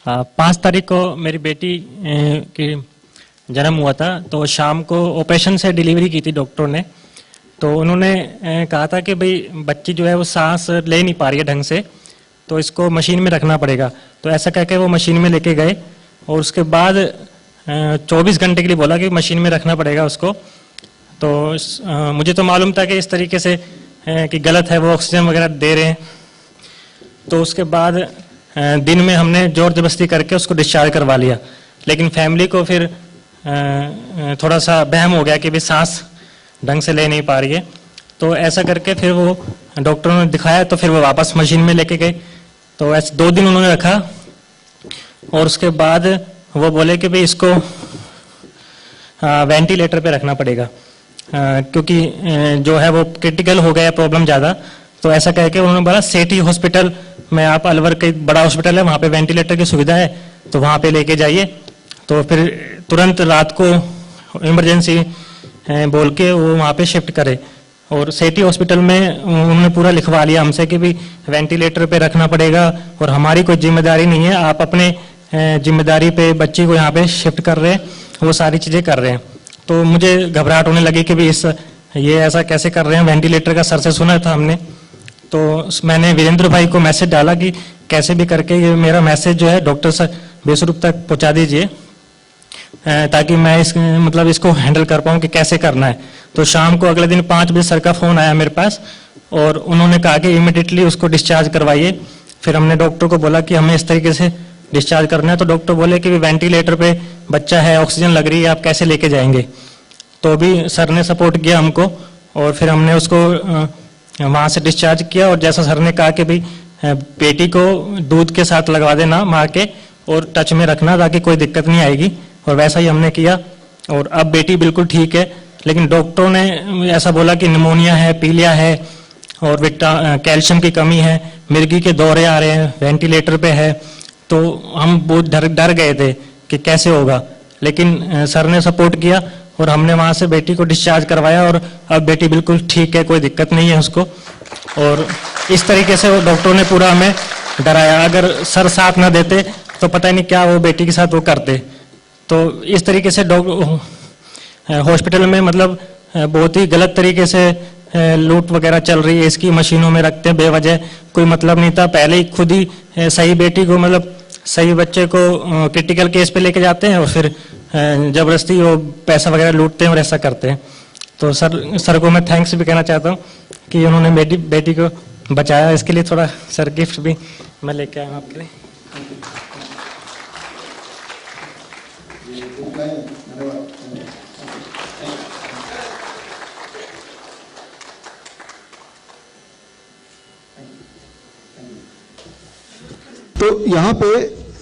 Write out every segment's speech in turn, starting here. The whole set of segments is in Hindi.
5 तारीख को मेरी बेटी की जन्म हुआ था। तो शाम को ऑपरेशन से डिलीवरी की थी डॉक्टरों ने। तो उन्होंने कहा था कि भाई बच्ची जो है वो सांस ले नहीं पा रही है ढंग से, तो इसको मशीन में रखना पड़ेगा। तो ऐसा कह के वो मशीन में लेके गए और उसके बाद 24 घंटे के लिए बोला कि मशीन में रखना पड़ेगा उसको। तो मुझे तो मालूम था कि इस तरीके से कि गलत है, वो ऑक्सीजन वगैरह दे रहे हैं। तो उसके बाद दिन में हमने जोर जबरदस्ती करके उसको डिस्चार्ज करवा लिया। लेकिन फैमिली को फिर थोड़ा सा वहम हो गया कि भाई सांस ढंग से ले नहीं पा रही है। तो ऐसा करके फिर वो डॉक्टरों ने दिखाया, तो फिर वो वापस मशीन में लेके गए। तो ऐसे 2 दिन उन्होंने रखा और उसके बाद वो बोले कि भाई इसको वेंटिलेटर पे रखना पड़ेगा, क्योंकि जो है वो क्रिटिकल हो गया प्रॉब्लम ज़्यादा। तो ऐसा कह के उन्होंने बोला सेठी हॉस्पिटल में, आप अलवर के बड़ा हॉस्पिटल है, वहाँ पे वेंटिलेटर की सुविधा है, तो वहाँ पे लेके जाइए। तो फिर तुरंत रात को इमरजेंसी बोल के वो वहाँ पे शिफ्ट करे। और सेठी हॉस्पिटल में उन्होंने पूरा लिखवा लिया हमसे कि भी वेंटिलेटर पे रखना पड़ेगा और हमारी कोई जिम्मेदारी नहीं है, आप अपने जिम्मेदारी पे बच्ची को यहाँ पे शिफ्ट कर रहे हैं, वो सारी चीज़ें कर रहे हैं। तो मुझे घबराहट होने लगी कि भी ये ऐसा कैसे कर रहे हैं, वेंटिलेटर का सर से सुना था हमने। तो मैंने वीरेंद्र भाई को मैसेज डाला कि कैसे भी करके ये मेरा मैसेज जो है डॉक्टर साहब बेसुरूप तक पहुंचा दीजिए, ताकि मैं इसको हैंडल कर पाऊँ कि कैसे करना है। तो शाम को अगले दिन 5 बजे सर का फ़ोन आया मेरे पास और उन्होंने कहा कि इमीडिएटली उसको डिस्चार्ज करवाइए। फिर हमने डॉक्टर को बोला कि हमें इस तरीके से डिस्चार्ज करना है। तो डॉक्टर बोले कि वेंटिलेटर पे बच्चा है, ऑक्सीजन लग रही है, आप कैसे लेके जाएंगे। तो भी सर ने सपोर्ट किया हमको और फिर हमने उसको वहाँ से डिस्चार्ज किया। और जैसा सर ने कहा कि भाई बेटी को दूध के साथ लगवा देना माँ के और टच में रखना ताकि कोई दिक्कत नहीं आएगी, और वैसा ही हमने किया। और अब बेटी बिल्कुल ठीक है। लेकिन डॉक्टरों ने ऐसा बोला कि निमोनिया है, पीलिया है और कैल्शियम की कमी है, मिर्गी के दौरे आ रहे हैं, वेंटिलेटर पे है। तो हम बहुत डर गए थे कि कैसे होगा। लेकिन सर ने सपोर्ट किया और हमने वहाँ से बेटी को डिस्चार्ज करवाया और अब बेटी बिल्कुल ठीक है, कोई दिक्कत नहीं है उसको। और इस तरीके से वो डॉक्टरों ने पूरा हमें डराया। अगर सर साथ ना देते तो पता ही नहीं क्या वो बेटी के साथ वो करते। तो इस तरीके से हॉस्पिटल में बहुत ही गलत तरीके से लूट वगैरह चल रही है। इसकी मशीनों में रखते हैं बेवजह, कोई मतलब नहीं था। पहले ही खुद ही सही बेटी को सही बच्चे को क्रिटिकल केस पे लेके जाते हैं और फिर जबरदस्ती वो पैसा वगैरह लूटते हैं और ऐसा करते हैं। तो सर को मैं थैंक्स भी कहना चाहता हूँ कि उन्होंने बेटी को बचाया। इसके लिए थोड़ा सर गिफ्ट भी मैं लेके आया हूँ आपके लिए। तो यहाँ पे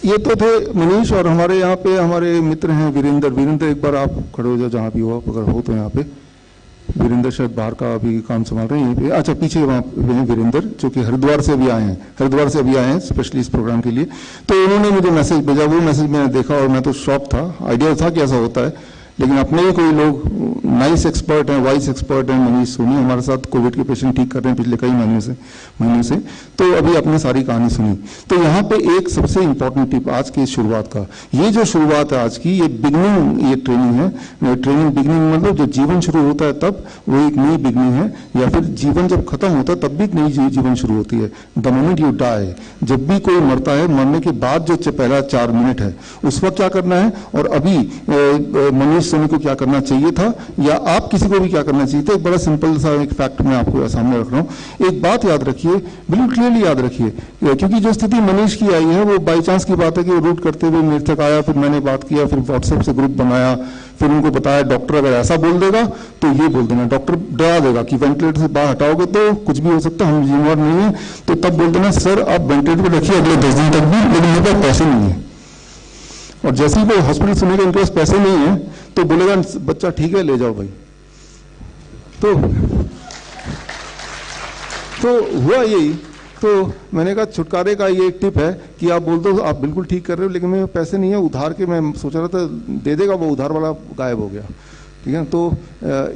ये तो थे मनीष, और हमारे यहाँ पे हमारे मित्र हैं वीरेंद्र। एक बार आप खड़े हो जाओ जहाँ भी हो, अगर हो तो यहाँ पे। वीरेंद्र शायद बाहर का अभी काम संभाल रहे हैं यहीं पे। अच्छा, पीछे वहाँ हैं वीरेंद्र, जो कि हरिद्वार से अभी आए हैं स्पेशली इस प्रोग्राम के लिए। तो उन्होंने मुझे मैसेज भेजा, वो मैसेज मैंने देखा और मैं तो शॉक था। आइडिया था कि ऐसा होता है, लेकिन अपने ही कोई लोग नाइस एक्सपर्ट हैं, वाइस एक्सपर्ट हैं। मनीष सोनी हमारे साथ कोविड के पेशेंट ठीक कर रहे हैं पिछले कई महीनों से। तो अभी आपने सारी कहानी सुनी। तो यहाँ पे एक सबसे इंपॉर्टेंट टिप आज की शुरुआत का, ये जो शुरुआत है आज की, ये बिगनिंग, ये ट्रेनिंग है। ट्रेनिंग बिगनिंग मतलब जब जीवन शुरू होता है तब वो एक नई बिगनिंग है, या फिर जीवन जब खत्म होता है तब भी एक नई जीवन शुरू होती है। द मोमेंट यू डाई, जब भी कोई मरता है, मरने के बाद जो पहला 4 मिनट है उस वक्त क्या करना है, और अभी मनीष सोनी को क्या करना चाहिए था, या आप किसी को भी क्या करना चाहिए था। एक बड़ा सिंपल सा एक फैक्ट मैं आपको सामने रख रहा हूँ। एक बात याद रखिए, बिल्कुल क्लियरली याद रखिए, क्योंकि जो स्थिति मनीष की आई है वो बाई चांस की बात है कि वो रूट करते हुए मेरे तक आया, फिर मैंने बात किया, फिर व्हाट्सएप से ग्रुप बनाया, फिर उनको बताया डॉक्टर अगर ऐसा बोल देगा तो ये बोल देना, डॉक्टर डरा देगा कि वेंटिलेटर से बाहर हटाओगे तो कुछ भी हो सकता है, हम जिम्मेवार नहीं है। तो तब बोल देना सर आप वेंटिलेटर पर रखिए अगले 10 दिन तक भी, लेकिन मेरे पास पैसे नहीं है। और जैसे ही वो हॉस्पिटल सुनेगा इनके पास पैसे नहीं है तो बोलेगा बच्चा ठीक है ले जाओ भाई। तो हुआ यही। तो मैंने कहा छुटकारे का ये एक टिप है कि आप बोल दो आप बिल्कुल ठीक कर रहे हो, लेकिन मेरे पैसे नहीं है, उधार के मैं सोच रहा था दे देगा, वो उधार वाला गायब हो गया। ठीक है। तो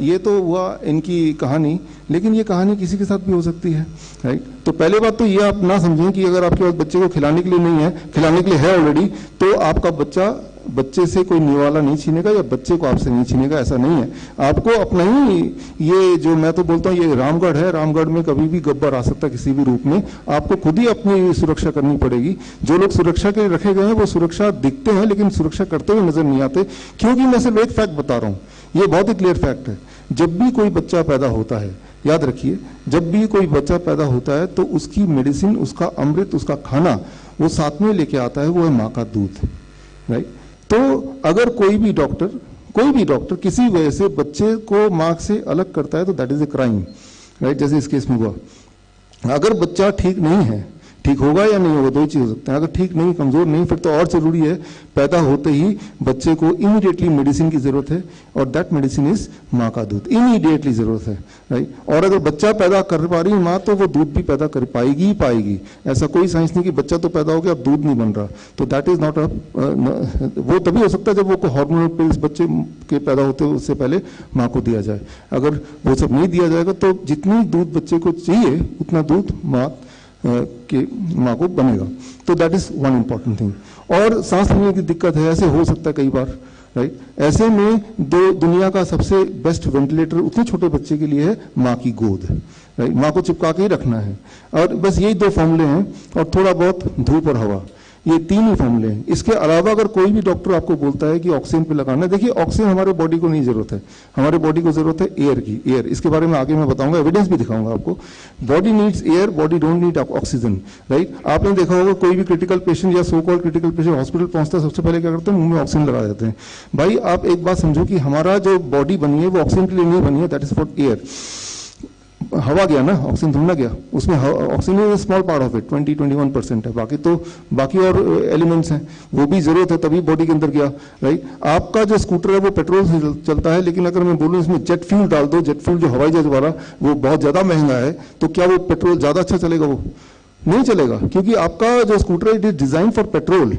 ये तो हुआ इनकी कहानी, लेकिन ये कहानी किसी के साथ भी हो सकती है, राइट। तो पहले बात तो ये आप ना समझें कि अगर आपके पास बच्चे को खिलाने के लिए नहीं है, खिलाने के लिए है ऑलरेडी, तो आपका बच्चे से कोई निवाला नहीं छीनेगा या बच्चे को आपसे नहीं छीनेगा, ऐसा नहीं है। आपको अपना ही, ये जो मैं तो बोलता हूँ ये रामगढ़ है, रामगढ़ में कभी भी गब्बर आ सकता है किसी भी रूप में। आपको खुद ही अपनी सुरक्षा करनी पड़ेगी। जो लोग सुरक्षा के लिए रखे गए हैं वो सुरक्षा दिखते हैं लेकिन सुरक्षा करते हुए नजर नहीं आते, क्योंकि मैं सिर्फ एक फैक्ट बता रहा हूँ, ये बहुत ही क्लियर फैक्ट है। जब भी कोई बच्चा पैदा होता है, याद रखिए, जब भी कोई बच्चा पैदा होता है तो उसकी मेडिसिन, उसका अमृत, उसका खाना वो साथ में लेके आता है, वो है माँ का दूध, राइट। तो अगर कोई भी डॉक्टर किसी वजह से बच्चे को माँ से अलग करता है तो that is a crime, right, जैसे इस केस में हुआ। अगर बच्चा ठीक नहीं है, ठीक होगा या नहीं होगा, दो ही चीज हो सकते हैं। अगर ठीक नहीं, कमजोर नहीं, फिर तो और जरूरी है पैदा होते ही बच्चे को इमीडिएटली मेडिसिन की जरूरत है, और दैट मेडिसिन इज माँ का दूध, इमीडिएटली जरूरत है, राइट। और अगर बच्चा पैदा कर पा रही माँ तो वो दूध भी पैदा कर पाएगी ही पाएगी। ऐसा कोई साइंस नहीं कि बच्चा तो पैदा हो गया अब दूध नहीं बन रहा, तो दैट इज नॉट वो तभी हो सकता है जब वो हार्मोनल पिल्स बच्चे के पैदा होते उससे पहले माँ को दिया जाए। अगर वो सब नहीं दिया जाएगा तो जितनी दूध बच्चे को चाहिए उतना दूध माँ को बनेगा। तो that is one important thing. और सांस लेने की दिक्कत है, ऐसे हो सकता है कई बार, राइट। ऐसे में दुनिया का सबसे बेस्ट वेंटिलेटर उतने छोटे बच्चे के लिए है माँ की गोद, राइट। माँ को चिपका के ही रखना है, और बस यही दो फॉर्मूले हैं, और थोड़ा बहुत धूप और हवा, ये तीन ही फॉर्मूले हैं। इसके अलावा अगर कोई भी डॉक्टर आपको बोलता है कि ऑक्सीजन पे लगाना है, देखिए ऑक्सीजन हमारे बॉडी को नहीं जरूरत है, हमारे बॉडी को जरूरत है एयर की। एयर, इसके बारे में आगे मैं बताऊंगा, एविडेंस भी दिखाऊंगा आपको। Body needs air, body don't need oxygen, right. आपने देखा होगा कोई भी क्रिटिकल पेशेंट या so called critical patient hospital पहुंचता है, सबसे पहले क्या करते हैं, मुंह में ऑक्सीजन लगा देते हैं। भाई आप एक बात समझो कि हमारा जो बॉडी बनी है वो ऑक्सीजन के लिए नहीं बनी है, दैट इज फॉर एयर। हवा गया ना, ऑक्सीजन थोड़ा गया, उसमें oxygen is small part of it, 20-21% है, बाकी और एलिमेंट्स हैं, वो भी जरूरत है तभी बॉडी के अंदर गया, राइट। आपका जो स्कूटर है वो पेट्रोल से चलता है, लेकिन अगर मैं बोलूं इसमें जेट फ्यूल डाल दो, जेट फ्यूल जो हवाई जहाज वाला वो बहुत ज्यादा महंगा है, तो क्या वो पेट्रोल ज्यादा अच्छा चलेगा? वो नहीं चलेगा, क्योंकि आपका जो स्कूटर है it is design for petrol.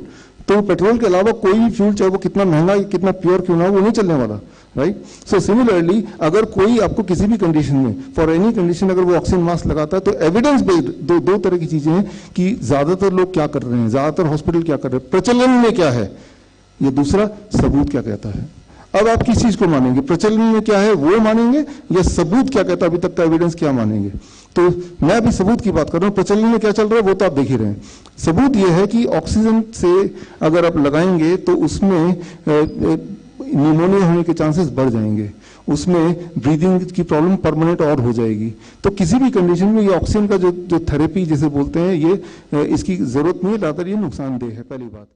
तो पेट्रोल के अलावा कोई भी फ्यूल, चाहे वो कितना महंगा कितना प्योर क्यों ना हो, वो नहीं चलने वाला, राइट। सो सिमिलरली अगर कोई आपको किसी भी कंडीशन में, फॉर एनी कंडीशन, अगर वो ऑक्सीजन मास्क लगाता है, तो एविडेंस बेस्ड दो तरह की चीजें हैं कि ज्यादातर लोग क्या कर रहे हैं, ज्यादातर हॉस्पिटल क्या कर रहे हैं, प्रचलन में क्या है, ये दूसरा सबूत क्या कहता है। अब आप किस चीज को मानेंगे, प्रचलन में क्या है वो मानेंगे या सबूत क्या कहता है अभी तक का एविडेंस क्या मानेंगे? तो मैं अभी सबूत की बात कर रहा हूं, प्रचलन में क्या चल रहा है वो तो आप देख ही रहे हैं। सबूत ये है कि ऑक्सीजन से अगर आप लगाएंगे तो उसमें निमोनिया होने के चांसेस बढ़ जाएंगे, उसमें ब्रीदिंग की प्रॉब्लम परमानेंट और हो जाएगी। तो किसी भी कंडीशन में ये ऑक्सीजन का जो थेरेपी जिसे बोलते हैं, ये इसकी जरूरत नहीं है, ज्यादातर ये नुकसानदेह है, पहली बात।